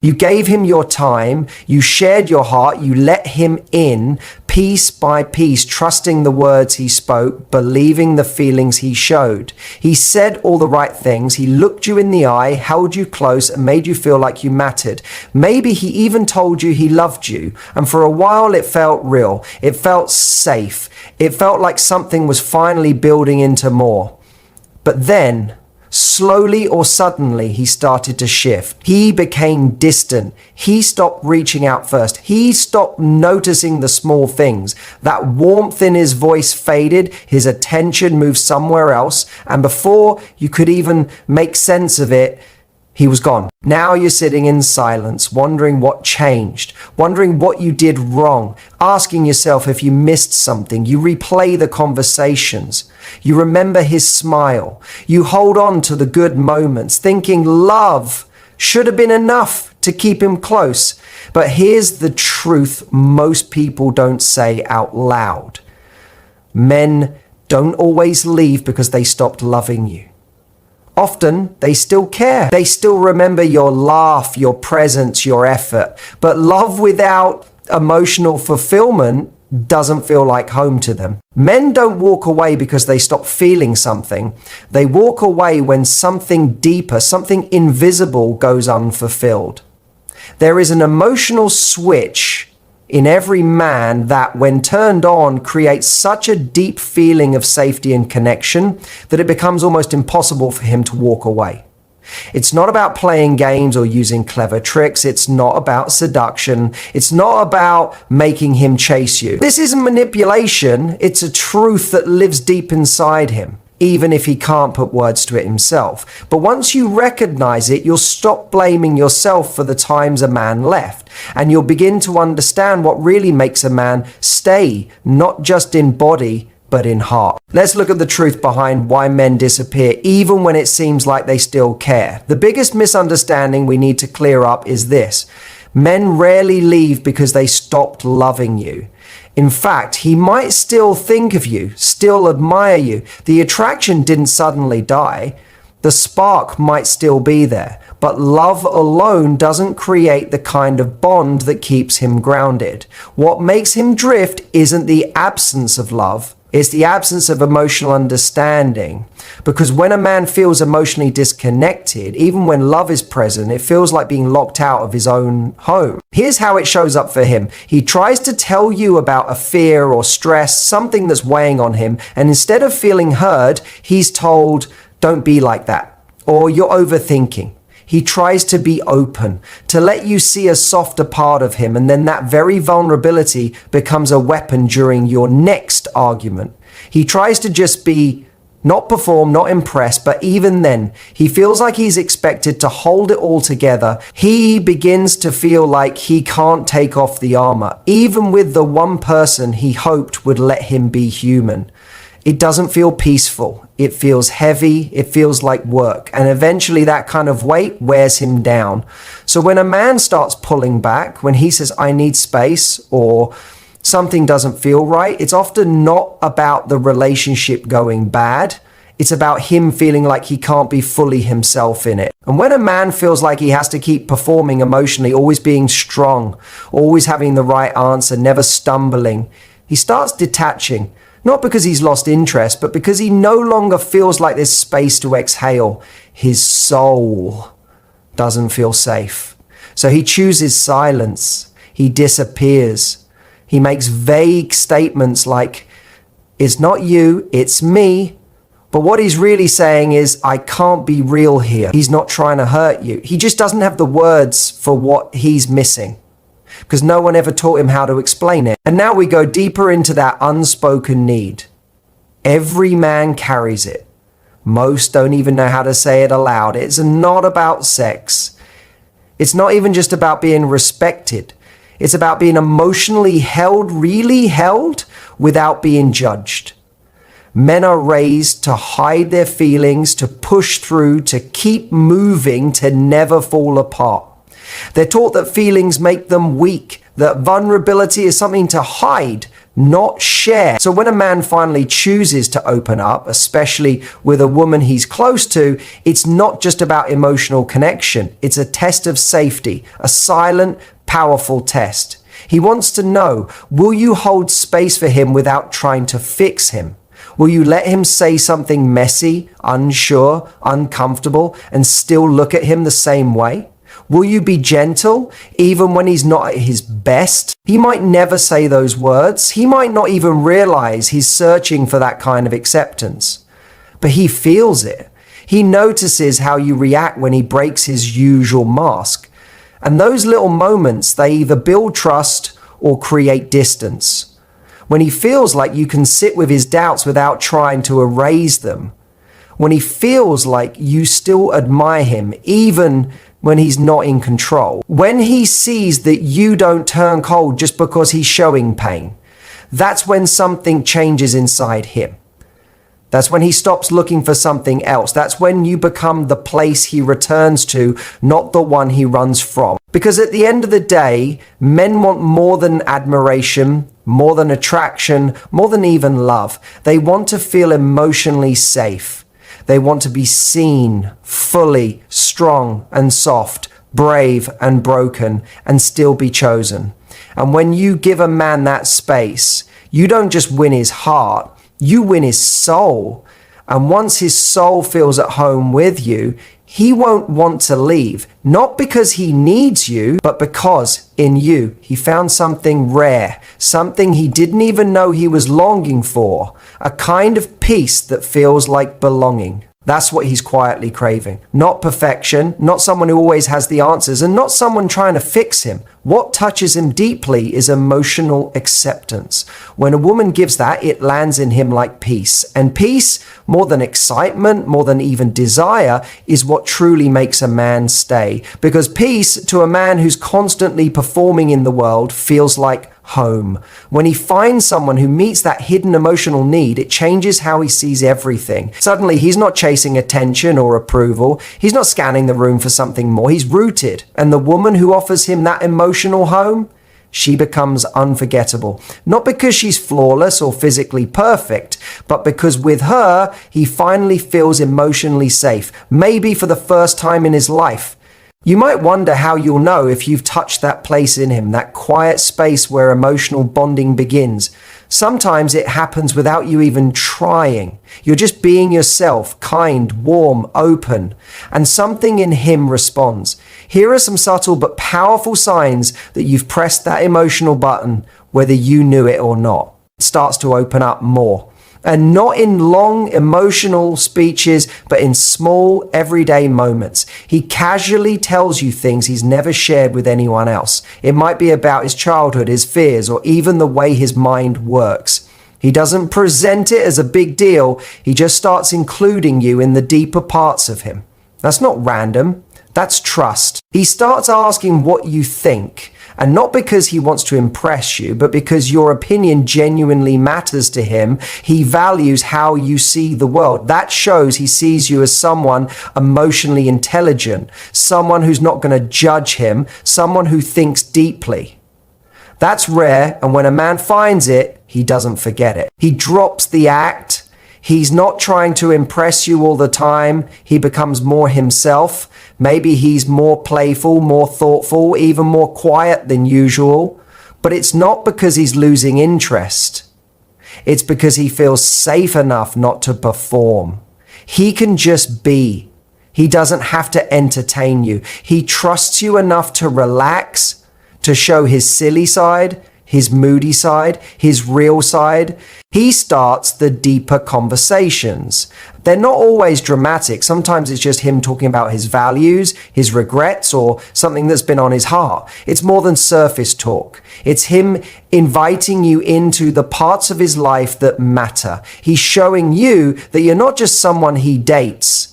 You gave him your time, you shared your heart, you let him in piece by piece, trusting the words he spoke, believing the feelings he showed. He said all the right things, he looked you in the eye, held you close, and made you feel like you mattered. Maybe he even told you he loved you, and for a while it felt real, it felt safe, it felt like something was finally building into more. But then, slowly or suddenly, he started to shift. He became distant. He stopped reaching out first. He stopped noticing the small things. That warmth in his voice faded. His attention moved somewhere else. And before you could even make sense of it, he was gone. Now you're sitting in silence, wondering what changed, wondering what you did wrong, asking yourself if you missed something. You replay the conversations. You remember his smile. You hold on to the good moments, thinking love should have been enough to keep him close. But here's the truth most people don't say out loud. Men don't always leave because they stopped loving you. Often, they still care. They still remember your laugh, your presence, your effort. But love without emotional fulfillment doesn't feel like home to them. Men don't walk away because they stop feeling something. They walk away when something deeper, something invisible goes unfulfilled. There is an emotional switch in every man that, when turned on, creates such a deep feeling of safety and connection that it becomes almost impossible for him to walk away. It's not about playing games or using clever tricks. It's not about seduction. It's not about making him chase you. This isn't manipulation. It's a truth that lives deep inside him, even if he can't put words to it himself. But once you recognize it, you'll stop blaming yourself for the times a man left, and you'll begin to understand what really makes a man stay, not just in body, but in heart. Let's look at the truth behind why men disappear, even when it seems like they still care. The biggest misunderstanding we need to clear up is this: men rarely leave because they stopped loving you. In fact, he might still think of you, still admire you. The attraction didn't suddenly die. The spark might still be there, but love alone doesn't create the kind of bond that keeps him grounded. What makes him drift isn't the absence of love, it's the absence of emotional understanding. Because when a man feels emotionally disconnected, even when love is present, it feels like being locked out of his own home. Here's how it shows up for him. He tries to tell you about a fear or stress, something that's weighing on him, and instead of feeling heard, he's told, "Don't be like that," or "You're overthinking." He tries to be open, to let you see a softer part of him, and then that very vulnerability becomes a weapon during your next argument. He tries to just be, not perform, not impress, but even then, he feels like he's expected to hold it all together. He begins to feel like he can't take off the armor, even with the one person he hoped would let him be human. It doesn't feel peaceful. It feels heavy. It feels like work. And eventually that kind of weight wears him down. So when a man starts pulling back, when he says, "I need space," or something doesn't feel right, it's often not about the relationship going bad. It's about him feeling like he can't be fully himself in it. And when a man feels like he has to keep performing emotionally, always being strong, always having the right answer, never stumbling, he starts detaching. Not because he's lost interest, but because he no longer feels like there's space to exhale. His soul doesn't feel safe. So he chooses silence. He disappears. He makes vague statements like, "It's not you, it's me." But what he's really saying is, "I can't be real here." He's not trying to hurt you. He just doesn't have the words for what he's missing, because no one ever taught him how to explain it. And now we go deeper into that unspoken need. Every man carries it. Most don't even know how to say it aloud. It's not about sex. It's not even just about being respected. It's about being emotionally held, really held, without being judged. Men are raised to hide their feelings, to push through, to keep moving, to never fall apart. They're taught that feelings make them weak, that vulnerability is something to hide, not share. So when a man finally chooses to open up, especially with a woman he's close to, it's not just about emotional connection. It's a test of safety, a silent, powerful test. He wants to know, will you hold space for him without trying to fix him? Will you let him say something messy, unsure, uncomfortable, and still look at him the same way? Will you be gentle even when he's not at his best? He might never say those words. He might not even realize he's searching for that kind of acceptance. But he feels it. He notices how you react when he breaks his usual mask. And those little moments, they either build trust or create distance. When he feels like you can sit with his doubts without trying to erase them. When he feels like you still admire him, even when he's not in control. When he sees that you don't turn cold just because he's showing pain. That's when something changes inside him. That's when he stops looking for something else. That's when you become the place he returns to, not the one he runs from. Because at the end of the day, men want more than admiration, more than attraction, more than even love. They want to feel emotionally safe. They want to be seen, fully, strong and soft, brave and broken, and still be chosen. And when you give a man that space, you don't just win his heart, you win his soul. And once his soul feels at home with you, he won't want to leave, not because he needs you, but because in you, he found something rare, something he didn't even know he was longing for, a kind of peace that feels like belonging. That's what he's quietly craving. Not perfection, not someone who always has the answers, and not someone trying to fix him. What touches him deeply is emotional acceptance. When a woman gives that, it lands in him like peace. And peace, more than excitement, more than even desire, is what truly makes a man stay. Because peace, to a man who's constantly performing in the world, feels like home. When he finds someone who meets that hidden emotional need, it changes how he sees everything. Suddenly, he's not chasing attention or approval. He's not scanning the room for something more. He's rooted. And the woman who offers him that emotional home, she becomes unforgettable. Not because she's flawless or physically perfect, but because with her, he finally feels emotionally safe, maybe for the first time in his life. You might wonder how you'll know if you've touched that place in him, that quiet space where emotional bonding begins. Sometimes it happens without you even trying. You're just being yourself, kind, warm, open, and something in him responds. Here are some subtle but powerful signs that you've pressed that emotional button, whether you knew it or not. It starts to open up more. And not in long emotional speeches, but in small everyday moments. He casually tells you things he's never shared with anyone else. It might be about his childhood, his fears, or even the way his mind works. He doesn't present it as a big deal. He just starts including you in the deeper parts of him. That's not random. That's trust. He starts asking what you think. And not because he wants to impress you, but because your opinion genuinely matters to him. He values how you see the world. That shows he sees you as someone emotionally intelligent, someone who's not going to judge him, someone who thinks deeply. That's rare, and when a man finds it, he doesn't forget it. He drops the act. He's not trying to impress you all the time. He becomes more himself. Maybe he's more playful, more thoughtful, even more quiet than usual. But it's not because he's losing interest. It's because he feels safe enough not to perform. He can just be. He doesn't have to entertain you. He trusts you enough to relax, to show his silly side, his moody side, his real side. He starts the deeper conversations. They're not always dramatic. Sometimes it's just him talking about his values, his regrets, or something that's been on his heart. It's more than surface talk. It's him inviting you into the parts of his life that matter. He's showing you that you're not just someone he dates.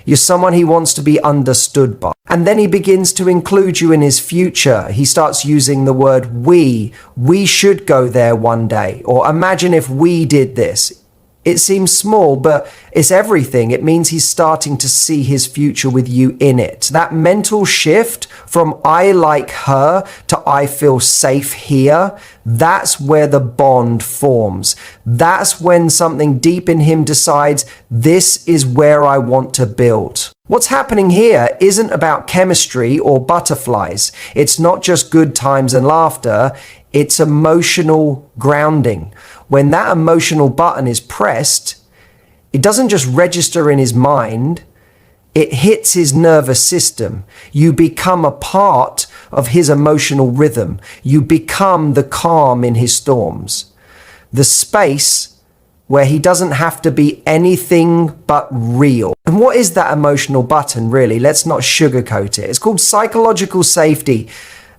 You're someone he wants to be understood by. And then he begins to include you in his future. He starts using the word we. We should go there one day. Or imagine if we did this. It seems small, but it's everything. It means he's starting to see his future with you in it. That mental shift from I like her to I feel safe here, that's where the bond forms. That's when something deep in him decides, this is where I want to build. What's happening here isn't about chemistry or butterflies. It's not just good times and laughter. It's emotional grounding. When that emotional button is pressed, it doesn't just register in his mind, it hits his nervous system. You become a part of his emotional rhythm. You become the calm in his storms. The space where he doesn't have to be anything but real. And what is that emotional button, really? Let's not sugarcoat it. It's called psychological safety.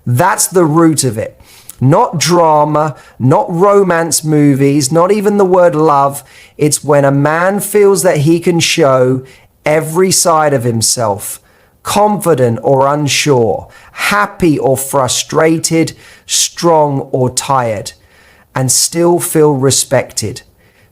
That's the root of it. Not drama, not romance movies, not even the word love. It's when a man feels that he can show every side of himself, confident or unsure, happy or frustrated, strong or tired, and still feel respected,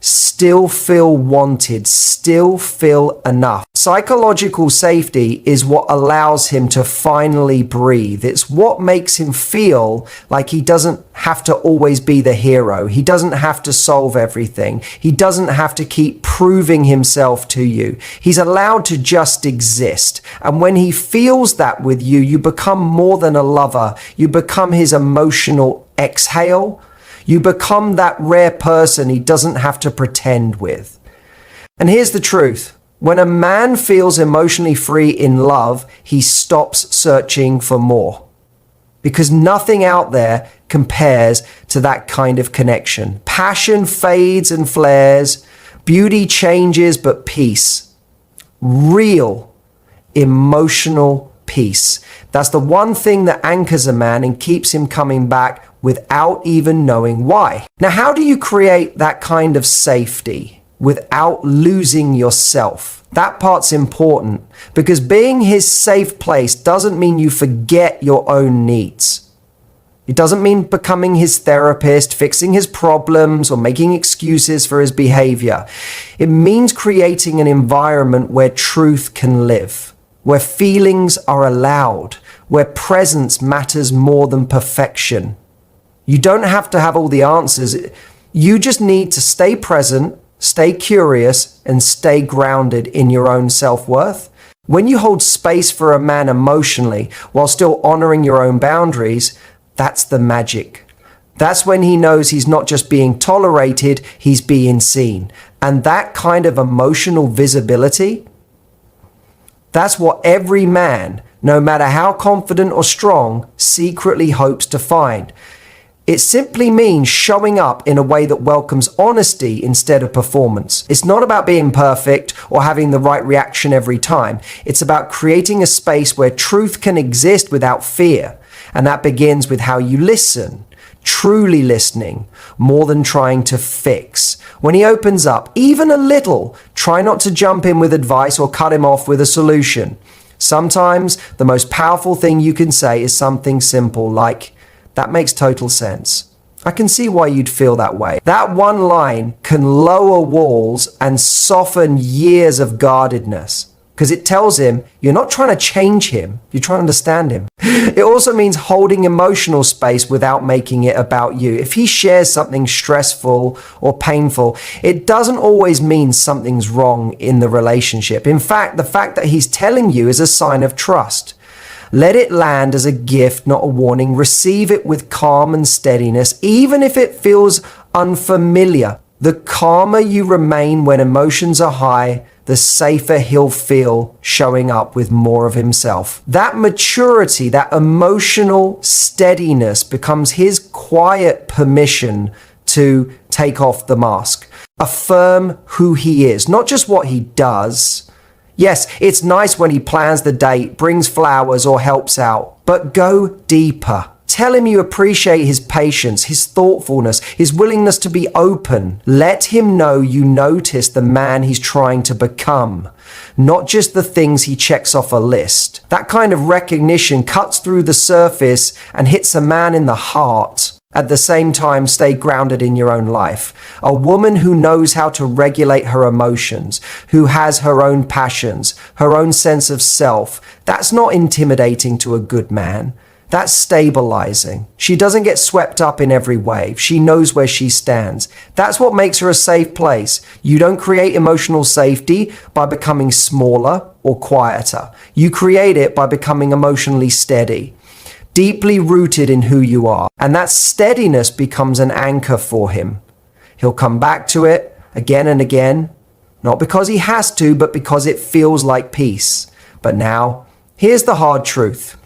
still feel wanted, still feel enough. Psychological safety is what allows him to finally breathe. It's what makes him feel like he doesn't have to always be the hero. He doesn't have to solve everything. He doesn't have to keep proving himself to you. He's allowed to just exist. And when he feels that with you, you become more than a lover. You become his emotional exhale. You become that rare person he doesn't have to pretend with. And here's the truth. When a man feels emotionally free in love, he stops searching for more. Because nothing out there compares to that kind of connection. Passion fades and flares. Beauty changes, but peace. Real, emotional peace. That's the one thing that anchors a man and keeps him coming back without even knowing why. Now, how do you create that kind of safety without losing yourself? That part's important, because being his safe place doesn't mean you forget your own needs. It doesn't mean becoming his therapist, fixing his problems, or making excuses for his behavior. It means creating an environment where truth can live, where feelings are allowed, where presence matters more than perfection. You don't have to have all the answers. You just need to stay present, stay curious, and stay grounded in your own self-worth. When you hold space for a man emotionally while still honoring your own boundaries, that's the magic. That's when he knows he's not just being tolerated, he's being seen. And that kind of emotional visibility, that's what every man, no matter how confident or strong, secretly hopes to find. It simply means showing up in a way that welcomes honesty instead of performance. It's not about being perfect or having the right reaction every time. It's about creating a space where truth can exist without fear. And that begins with how you listen, truly listening, more than trying to fix. When he opens up, even a little, try not to jump in with advice or cut him off with a solution. Sometimes the most powerful thing you can say is something simple like, "That makes total sense. I can see why you'd feel that way." That one line can lower walls and soften years of guardedness, because it tells him you're not trying to change him, you're trying to understand him. It also means holding emotional space without making it about you. If he shares something stressful or painful, it doesn't always mean something's wrong in the relationship. In fact, the fact that he's telling you is a sign of trust. Let it land as a gift, not a warning. Receive it with calm and steadiness, even if it feels unfamiliar. The calmer you remain when emotions are high, the safer he'll feel showing up with more of himself. That maturity, that emotional steadiness becomes his quiet permission to take off the mask. Affirm who he is, not just what he does. Yes, it's nice when he plans the date, brings flowers, or helps out, but go deeper. Tell him you appreciate his patience, his thoughtfulness, his willingness to be open. Let him know you notice the man he's trying to become, not just the things he checks off a list. That kind of recognition cuts through the surface and hits a man in the heart. At the same time, stay grounded in your own life. A woman who knows how to regulate her emotions, who has her own passions, her own sense of self, that's not intimidating to a good man. That's stabilizing. She doesn't get swept up in every wave. She knows where she stands. That's what makes her a safe place. You don't create emotional safety by becoming smaller or quieter. You create it by becoming emotionally steady, deeply rooted in who you are. And that steadiness becomes an anchor for him. He'll come back to it again and again, not because he has to, but because it feels like peace. But now, here's the hard truth.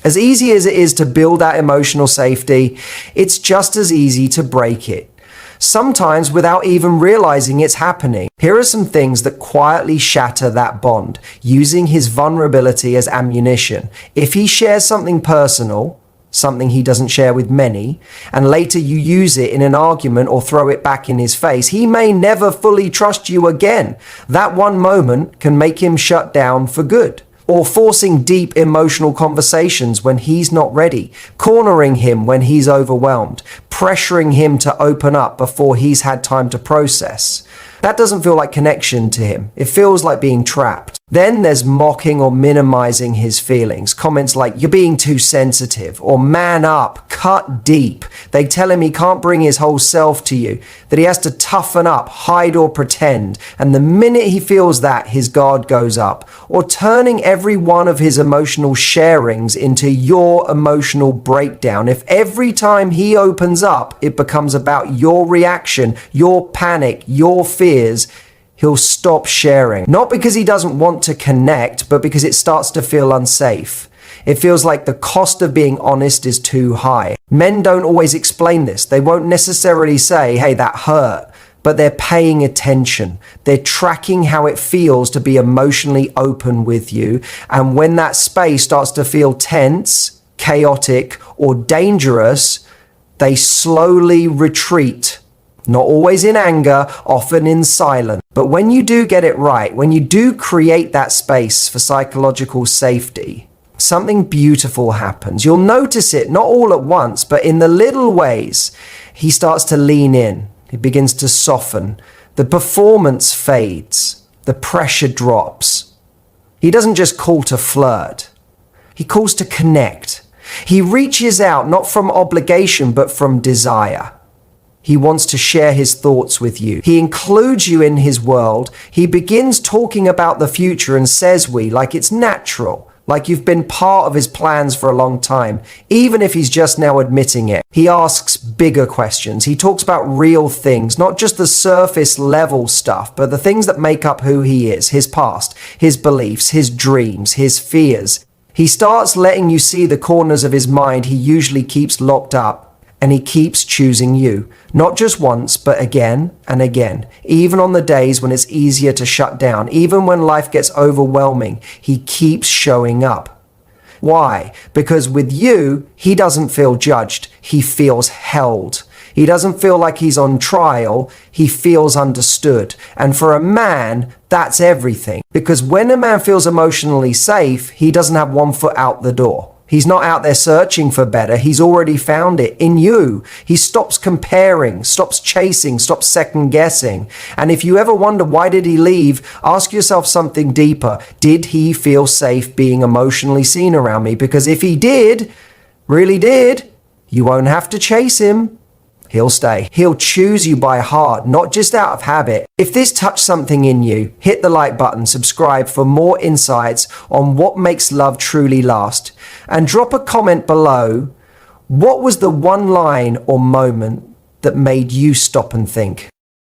As easy as it is to build that emotional safety, it's just as easy to break it. Sometimes without even realizing it's happening. Here are some things that quietly shatter that bond, using his vulnerability as ammunition. If he shares something personal, something he doesn't share with many, and later you use it in an argument or throw it back in his face, he may never fully trust you again. That one moment can make him shut down for good. Or forcing deep emotional conversations when he's not ready, cornering him when he's overwhelmed, pressuring him to open up before he's had time to process. That doesn't feel like connection to him. It feels like being trapped. Then there's mocking or minimizing his feelings. Comments like, "You're being too sensitive," or "Man up, cut deep." They tell him he can't bring his whole self to you, that he has to toughen up, hide or pretend. And the minute he feels that, his guard goes up. Or turning every one of his emotional sharings into your emotional breakdown. If every time he opens up, it becomes about your reaction, your panic, your fears, he'll stop sharing. Not because he doesn't want to connect, but because it starts to feel unsafe. It feels like the cost of being honest is too high. Men don't always explain this. They won't necessarily say, "Hey, that hurt," but they're paying attention. They're tracking how it feels to be emotionally open with you. And when that space starts to feel tense, chaotic, or dangerous, they slowly retreat. Not always in anger, often in silence. But when you do get it right, when you do create that space for psychological safety, something beautiful happens. You'll notice it, not all at once, but in the little ways. He starts to lean in. He begins to soften. The performance fades. The pressure drops. He doesn't just call to flirt. He calls to connect. He reaches out, not from obligation, but from desire. He wants to share his thoughts with you. He includes you in his world. He begins talking about the future and says we, like it's natural, like you've been part of his plans for a long time, even if he's just now admitting it. He asks bigger questions. He talks about real things, not just the surface level stuff, but the things that make up who he is, his past, his beliefs, his dreams, his fears. He starts letting you see the corners of his mind he usually keeps locked up. And he keeps choosing you, not just once, but again and again. Even on the days when it's easier to shut down, even when life gets overwhelming, he keeps showing up. Why? Because with you, he doesn't feel judged. He feels held. He doesn't feel like he's on trial. He feels understood. And for a man, that's everything. Because when a man feels emotionally safe, he doesn't have one foot out the door. He's not out there searching for better. He's already found it in you. He stops comparing, stops chasing, stops second guessing. And if you ever wonder why did he leave, ask yourself something deeper. Did he feel safe being emotionally seen around me? Because if he did, really did, you won't have to chase him. He'll stay. He'll choose you by heart, not just out of habit. If this touched something in you, hit the like button, subscribe for more insights on what makes love truly last. And drop a comment below. What was the one line or moment that made you stop and think?